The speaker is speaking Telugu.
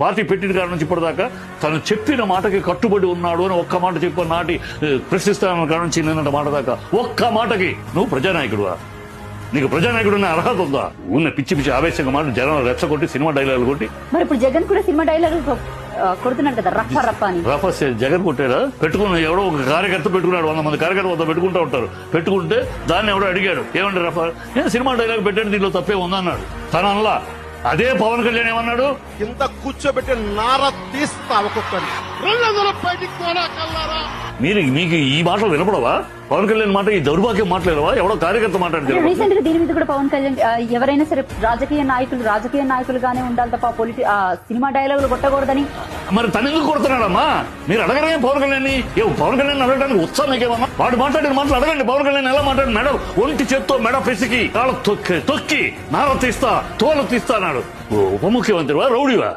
పార్టీ పెట్టిన కాడ నుంచి ఇప్పటిదాకా తను చెప్పిన మాటకి కట్టుబడి ఉన్నాడు అని ఒక్క మాట చెప్పి నాటి ప్రశ్నిస్తాన కాడ నుంచి నిన్నటి మాట దాకా ఒక్క మాటకి నువ్వు ప్రజానాయకుడువా? నీకు ప్రజానాయకుడు అనే అర్హత ఉందా? ఉన్న పిచ్చి పిచ్చి ఆవేశంగా మాట జనం రెచ్చగొట్టి సినిమా డైలాగులు కొట్టి. మరి ఇప్పుడు జగన్ కూడా సినిమా డైలాగులు కొడుతున్నాడు కదా, రఫా రఫా అని. రఫా జగన్ కొట్టారా? పెట్టుకున్న ఎవడో ఒక కార్యకర్త పెట్టుకున్నాడు, 100 మంది కార్యకర్త వద్ద పెట్టుకుంటూ ఉంటారు. పెట్టుకుంటే దాన్ని ఎవడో అడిగాడు, ఏమంటే రఫా సినిమా డైలాగ్ పెట్టండి, దీంట్లో తప్పే ఉందన్నాడు. తన అనలా. అదే పవన్ కళ్యాణ్ ఏమన్నాడు? ఇంత కూర్చోబెట్టి నార తీస్తా ఒక్కొక్కరిని. మీకు ఈ మాటలు వినపడవా? పవన్ కళ్యాణ్ మాట, ఈ దౌర్భాగ్యం మాట్లాడవా? ఎవడో కార్యకర్త మాట్లాడితే రీసెంట్ గా దీని మీద కూడా పవన్ కళ్యాణ్ ఎవరైనా సరే రాజకీయ నాయకులుగానే ఉండాలి తప్ప సినిమా డైలాగులు కొట్టకూడదని. మరి తను ఎందుకు కొడుతున్నాడమ్మా? మీరు అడగరే పవన్ కళ్యాణ్ ని. పవన్ కళ్యాణ్ అడగడానికి ఉత్సాహం ఏమన్నా? వాడు మాట్లాడిన మాటలు అడగండి. పవన్ కళ్యాణ్ ఎలా మాట్లాడి మెడ ఒంటి చేత్తో మెడ పిసికి కాళ్ళ తొక్కి నార తీస్తా తోలు తీస్తా అన్నాడు. ఉప ముఖ్యమంత్రివా రౌడీవా?